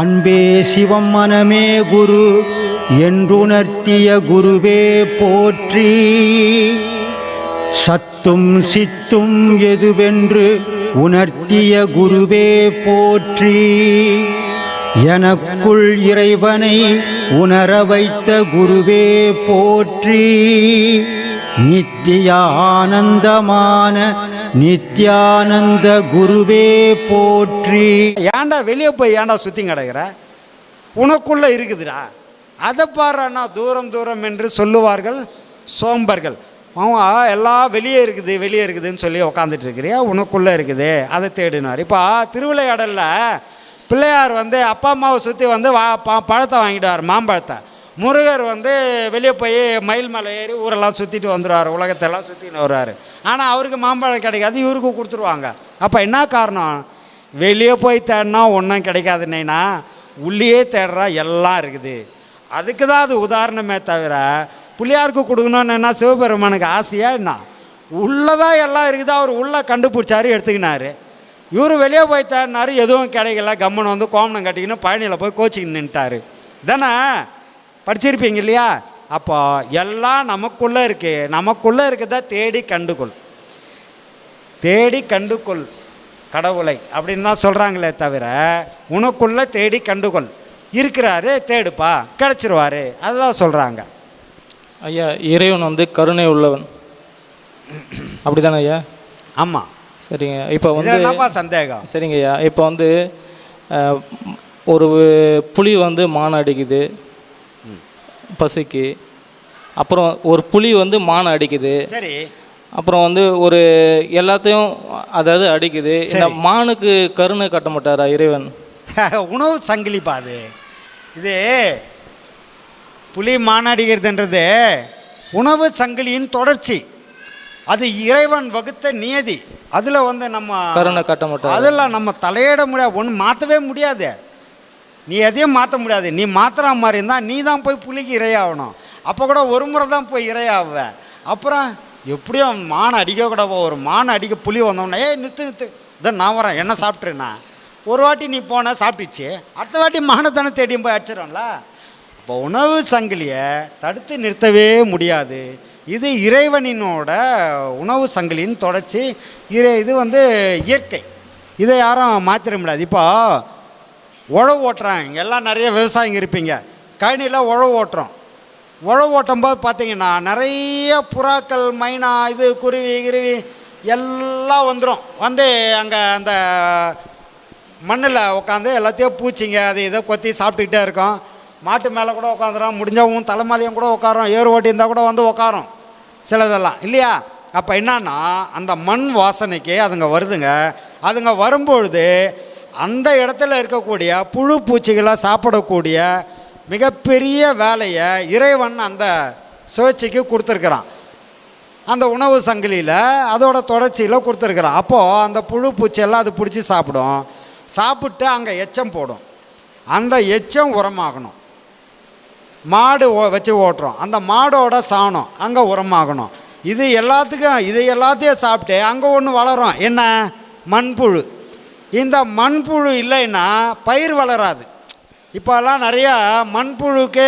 அன்பே சிவம் மனமே குரு என்றுணர்த்திய குருவே போற்றி. சத்தும் சித்தும் எதுவென்று உணர்த்திய குருவே போற்றி. எனக்குள் இறைவனை உணர வைத்த குருவே போற்றி. நித்திய ஆனந்தமான நித்யானந்த குருவே போற்றி. ஏன்டா வெளியே போய் ஏன்டா சுற்றி கிடக்கிற? உனக்குள்ளே இருக்குதுடா, அதை பாருன்னா தூரம் தூரம் என்று சொல்லுவார்கள் சோம்பர்கள். அவன் எல்லாம் வெளியே இருக்குதுன்னு சொல்லி உக்காந்துட்டு இருக்கிறியா? உனக்குள்ளே இருக்குது, அதை தேடினார். இப்போ திருவிளையாடலில் பிள்ளையார் அப்பா அம்மாவை சுற்றி பழத்தை வாங்கிடுவார், மாம்பழத்தை. முருகர் வெளியே போய் மயில் மலை ஏறி ஊரெல்லாம் சுற்றிட்டு வந்துடுவார், உலகத்தெல்லாம் சுற்றின்னு வருவார். ஆனால் அவருக்கு மாம்பழம் கிடைக்காது, இவருக்கு கொடுத்துருவாங்க. அப்போ என்ன காரணம்? வெளியே போய் தேடினா ஒன்றும் கிடைக்காதுன்னா உள்ளே தேடுறா எல்லாம் இருக்குது. அதுக்கு தான் அது உதாரணமே தவிர பிள்ளையாருக்கு கொடுக்கணும்னு என்ன சிவபெருமானுக்கு ஆசையா என்ன? உள்ளதான் எல்லாம் இருக்குது, அவர் உள்ளே கண்டுபிடிச்சாரு, எடுத்துக்கினார். இவர் வெளியே போய் தேடினார், எதுவும் கிடைக்கல. கம்மன் கோமனம் கட்டிக்கின்னு பழனியில் போய் கோச்சிக்கின்னு நின்ட்டார். தானே படிச்சிருப்பீங்க இல்லையா? அப்போ எல்லாம் நமக்குள்ளே இருக்குது, நமக்குள்ளே இருக்குதா தேடி கண்டுகொள், தேடி கண்டுகொள் கடவுளை அப்படின்னு தான் சொல்கிறாங்களே தவிர உனக்குள்ளே தேடி கண்டுகொள். இருக்கிறாரு, தேடுப்பா, கிடச்சிருவாரு, அதுதான் சொல்கிறாங்க. ஐயா, இறைவன் கருணை உள்ளவன், அப்படி தானே ஐயா? ஆமாம். சரிங்க. இப்போ என்னப்பா சந்தேகம்? சரிங்க ஐயா. இப்போ ஒரு புலி மான் அடிக்குது பசிக்கு, அப்புறம் ஒரு புலி மான் அடிக்குது. சரி. அப்புறம் ஒரு எல்லாத்தையும் அதாவது அடிக்குது. இந்த மானுக்கு கருணை கட்ட மாட்டாரா இறைவன்? உணவு சங்கிலிப்பா அது. இது புலி மான் அடிக்கிறதுன்றது உணவு சங்கிலியின் தொடர்ச்சி. அது இறைவன் வகுத்த நியதி. அதில் நம்ம கருணை கட்ட மாட்டோம், அதெல்லாம் நம்ம தலையிட முடியாது, ஒன்று மாற்றவே முடியாது. நீ எதையும் மாற்ற முடியாது. நீ மாற்றுற மாதிரி இருந்தால் நீ தான் போய் புலிக்கு இரையாகணும். அப்போ கூட ஒரு முறை தான் போய் இரையாவ. அப்புறம் எப்படியும் மானை அடிக்கக்கூடாது. ஒரு மானை அடிக்க புலி வந்தோம்னா நிறுத்து இதான் நான் வரேன், என்ன சாப்பிட்ருண்ணா. ஒரு வாட்டி நீ போன சாப்பிட்டுச்சு, அடுத்த வாட்டி மானை தானே தேடியும் போய் அடிச்சிடம்ல. இப்போ உணவு சங்கிலியை தடுத்து நிறுத்தவே முடியாது. இது இறைவனினோட உணவு சங்கிலின்னு தொடச்சி. இது இயற்கை, இதை யாரும் மாற்றிட முடியாது. இப்போ உழவு ஓட்டுறாங்க, இங்கே எல்லாம் நிறைய விவசாயிங்க இருப்பீங்க. கழனியில் உழவு ஓட்டுறோம். உழவு ஓட்டும்போது பார்த்தீங்கன்னா நிறைய புறாக்கள், மைனா, இது குருவி கிருவி எல்லாம் வந்துடும். அங்கே அந்த மண்ணில் உட்காந்து எல்லாத்தையும் பூச்சிங்க அது இதை கொத்தி சாப்பிட்டுக்கிட்டே இருக்கோம். மாட்டு மேலே கூட உட்காந்துரும், முடிஞ்சவும் தலைமாலையும் கூட உட்காரோம், ஏறு ஓட்டி இருந்தால் கூட உட்காரோம் சிலதெல்லாம் இல்லையா? அப்போ என்னன்னா அந்த மண் வாசனைக்கு அதுங்க வருதுங்க. அதுங்க வரும்பொழுது அந்த இடத்துல இருக்கக்கூடிய புழு பூச்சிகளை சாப்பிடக்கூடிய மிகப்பெரிய வேலையை இறைவன் அந்த சுழற்சிக்கு கொடுத்துருக்குறான். அந்த உணவு சங்கிலியில் அதோட தொடர்ச்சியில் கொடுத்துருக்குறான். அப்போது அந்த புழு பூச்சியெல்லாம் அது பிடிச்சி சாப்பிடும். சாப்பிட்டு அங்கே எச்சம் போடும். அந்த எச்சம் உரமாகணும். மாடு வச்சு ஓட்டுறோம், அந்த மாடோட சாணம் அங்கே உரமாகணும். இது எல்லாத்தையும் சாப்பிட்டு அங்கே ஒன்று வளரும், என்ன? மண்புழு. இந்த மண்புழு இல்லைன்னா பயிர் வளராது. இப்போல்லாம் நிறையா மண்புழுக்கே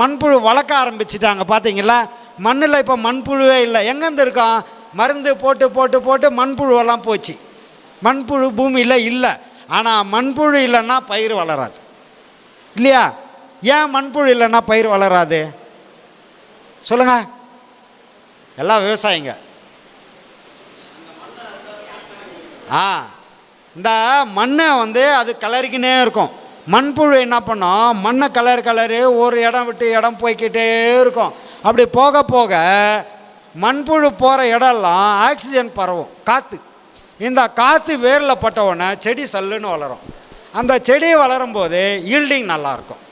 மண்புழு வளர்க்க ஆரம்பிச்சிட்டாங்க. பார்த்தீங்களா? மண்ணில் இப்போ மண்புழுவே இல்லை. எங்கேருந்து இருக்கோம்? மருந்து போட்டு போட்டு போட்டு மண்புழுவெல்லாம் போச்சு. மண்புழு பூமியில் இல்லை. ஆனால் மண்புழு இல்லைன்னா பயிர் வளராது இல்லையா? ஏன் மண்புழு இல்லைன்னா பயிர் வளராது சொல்லுங்க? எல்லாம் விவசாயிங்க. இந்த மண்ணை அது கலரிக்கினே இருக்கும். மண்புழு என்ன பண்ணோம்? மண்ணை கலரு ஒரு இடம் விட்டு இடம் போய்கிட்டே இருக்கும். அப்படி போக போக மண்புழு போகிற இடம்லாம் ஆக்சிஜன் பரவும், காற்று. இந்த காற்று வேரில் பட்டவுடனே செடி சல்லுன்னு வளரும். அந்த செடி வளரும்போது ஈல்டிங் நல்லாயிருக்கும்.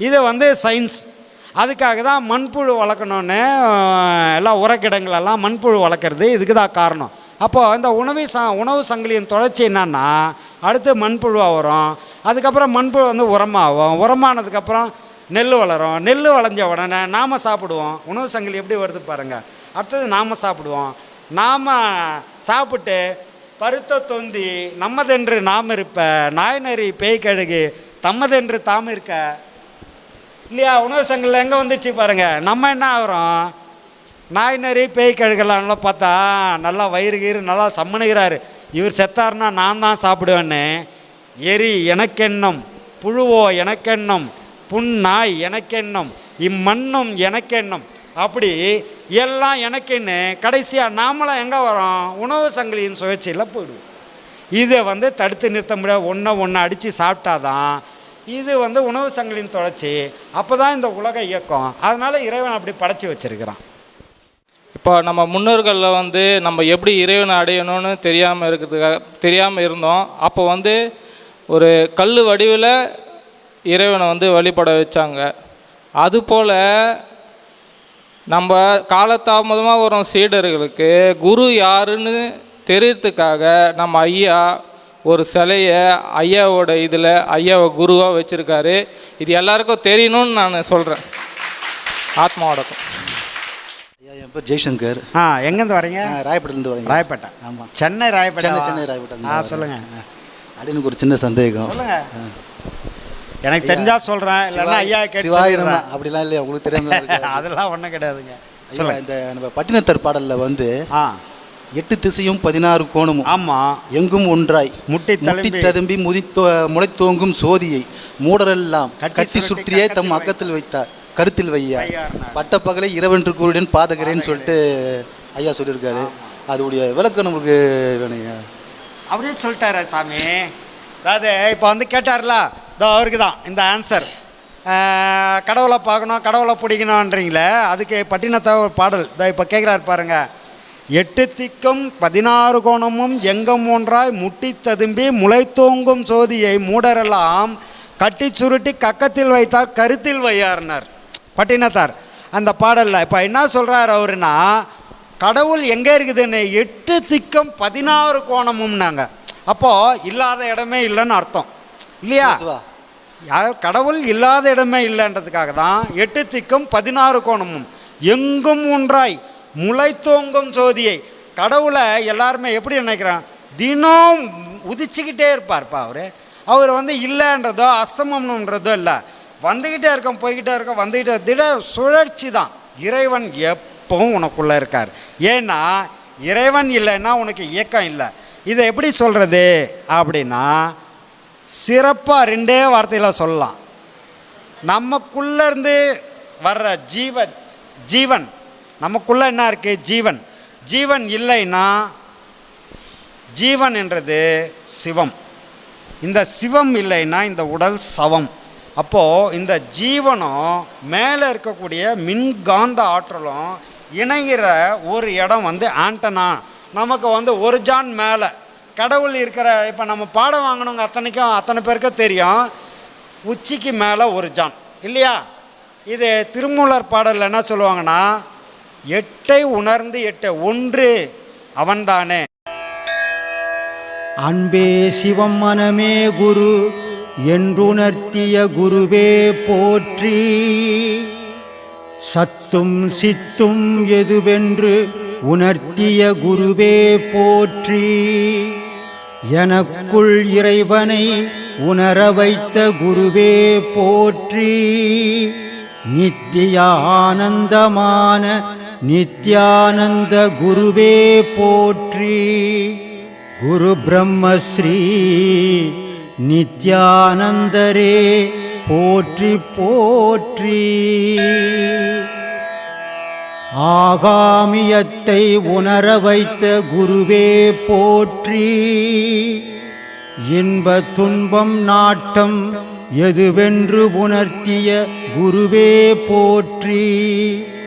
இது சயின்ஸ். அதுக்காக தான் மண்புழு வளர்க்கணுன்னு எல்லாம் உரக்கிடங்களெல்லாம் மண்புழு வளர்க்குறது இதுக்கு தான் காரணம். அப்போது இந்த உணவு சங்கிலியின் தொடர்ச்சி என்னன்னா, அடுத்து மண்புழுவாக வரும். அதுக்கப்புறம் மண்புழு உரமாகும். உரமானதுக்கப்புறம் நெல் வளரும். நெல் வளைஞ்ச உடனே நாம் சாப்பிடுவோம். உணவு சங்கிலி எப்படி வருது பாருங்கள். அடுத்தது நாம் சாப்பிடுவோம். நாம் சாப்பிட்டு பருத்த தொந்தி நம்மதென்று நாம் இருப்ப நாய்நறி பேய் கழுகு தம்மது என்று தாம் இருக்க இல்லையா? உணவு சங்கில் எங்கே வந்துச்சு பாருங்கள். நம்ம என்ன ஆகிறோம், நாய் நரி பேய் கழுகலாம்லாம் பார்த்தா நல்லா வயிறு கீறு நல்லா சம்மனுகிறாரு. இவர் செத்தாருன்னா நான் தான் சாப்பிடுவேன்னு. எரி எனக்கெண்ணம், புழுவோ எனக்கெண்ணம், புண்ணாய் எனக்கெண்ணம், இம்மண்ணும் எனக்கெண்ணம், அப்படி எல்லாம் எனக்குன்னு கடைசியாக நாமளாம் எங்கே வரோம், உணவு சங்கிலியின் சுழற்சியில் போயிடுவோம். இதை தடுத்து நிறுத்த முடியாது. ஒன்று அடித்து சாப்பிட்டாதான் இது உணவு சங்கிலின் தொடர்ச்சி. அப்போ தான் இந்த உலக இயக்கம். அதனால் இறைவன் அப்படி படைச்சி வச்சிருக்கிறான். இப்போ நம்ம முன்னோர்களில் நம்ம எப்படி இறைவனை அடையணும்னு தெரியாமல் இருந்தோம். அப்போ ஒரு கல் வடிவில் இறைவனை வழிபட வச்சாங்க. அதுபோல் நம்ம காலதாமதமாக வரும் சீடர்களுக்கு குரு யாருன்னு தெரியறதுக்காக நம்ம ஐயா ஒரு சிலையை ஐயாவோட இதில் ஐயாவை குருவாக வச்சுருக்காரு. இது எல்லாருக்கும் தெரியணும்னு நான் சொல்கிறேன். ஆத்மா வணக்கம். என் பேர் ஜெய்சங்கர். எங்கேருந்து வரீங்க? ராயப்பேட்டிலேருந்து வரீங்க. ராயப்பேட்டை. ஆமாம், சென்னை ராயப்பேட்டை. சென்னை ராயப்பேட்டை. சொல்லுங்கள். அப்படின்னு ஒரு சின்ன சந்தேகம். சொல்லுங்கள். எனக்கு தெரிஞ்சா சொல்கிறேன், இல்லைன்னா ஐயா கேட்டு. அப்படிலாம் இல்லையா உங்களுக்கு தெரியாம? அதெல்லாம் ஒன்றும் கிடையாதுங்க. சொல்லுங்கள். இந்த நம்ம பட்டினத்தர் பாடலில் 8 திசையும் 16 கோணமும் ஆமாம் எங்கும் ஒன்றாய் முட்டி ததும்பி முளைத்தோங்கும் சோதியை மூடரெல்லாம் கட்டி சுற்றியே தம் அக்கத்தில் வைத்தார் கருத்தில் வையா பட்டப்பகலை இரவென்று கூறுடன் பாதகரேன்னு சொல்லிட்டு ஐயா சொல்லியிருக்காரு. அதோடைய விளக்கம் நம்மளுக்கு வேணுங்க. அப்படியே சொல்லிட்டாரா சாமி? அதாவது இப்போ கேட்டார்ல, அவருக்கு தான் இந்த ஆன்சர். கடவுளை பார்க்கணும், கடவுளை பிடிக்கணுன்றீங்களே, அதுக்கு பட்டினத்தை ஒரு பாடல் இப்போ கேட்குறாரு பாருங்க. 8 திக்கும் 16 கோணமும் எங்கும் ஒன்றாய் முட்டி ததும்பி முளைத்தோங்கும் சோதியை மூடரெல்லாம் கட்டி சுருட்டி கக்கத்தில் வைத்தார் கருத்தில் வையார்னார் பட்டினத்தார் அந்த பாடலில். இப்போ என்ன சொல்கிறார் அவருன்னா, கடவுள் எங்கே இருக்குதுன்னு 8 திக்கும் 16 கோணமும்னாங்க. அப்போது இல்லாத இடமே இல்லைன்னு அர்த்தம் இல்லையா? கடவுள் இல்லாத இடமே இல்லைன்றதுக்காக தான் 8 திக்கும் 16 கோணமும் எங்கும் ஒன்றாய் முளைத்தோங்கும் சோதியை. கடவுளை எல்லாருமே எப்படி நினைக்கிறான், தினம் உதிச்சுக்கிட்டே இருப்பார்ப்பா. அவர் இல்லைன்றதோ அஸ்தமம்ன்றதோ இல்லை, வந்துக்கிட்டே இருக்கோம் போய்கிட்டே இருக்கோம் வந்துக்கிட்டே. திட சுழற்சி தான். இறைவன் எப்பவும் உனக்குள்ளே இருக்கார். ஏன்னா இறைவன் இல்லைன்னா உனக்கு இயக்கம் இல்லை. இதை எப்படி சொல்கிறது அப்படின்னா, சிறப்பாக 2 வார்த்தையில் சொல்லலாம். நமக்குள்ளேருந்து வர்ற ஜீவன் நமக்குள்ளே என்ன இருக்குது, ஜீவன். ஜீவன் இல்லைன்னா, ஜீவன் என்றது சிவம். இந்த சிவம் இல்லைன்னா இந்த உடல் சவம். அப்போது இந்த ஜீவனும் மேலே இருக்கக்கூடிய மின்காந்த ஆற்றலும் இணைகிற ஒரு இடம் ஆண்டனா. நமக்கு ஒரு ஜான் மேலே கடவுள் இருக்கிற. இப்போ நம்ம பாடம் வாங்கணுங்க, அத்தனை பேருக்கும் தெரியும், உச்சிக்கு மேலே ஒரு ஜான் இல்லையா? இது திருமூலர் பாடலில் என்ன சொல்லுவாங்கன்னா, 8 உணர்ந்து 8 ஒன்று அவன்தானே. அன்பே சிவம் மனமே குரு என்றுணர்த்திய குருவே போற்றி. சத்தும் சித்தும் எதுவென்று உணர்த்திய குருவே போற்றி. எனக்குள் இறைவனை உணர வைத்த குருவே போற்றி. நித்திய ஆனந்தமான நித்யானந்த குருவே போற்றி. குரு பிரம்மஸ்ரீ நித்யானந்தரே போற்றி போற்றி. ஆகாமியத்தை உணர வைத்த குருவே போற்றி. இன்ப துன்பம் நாட்டம் எதுவென்று உணர்த்திய குருவே போற்றி.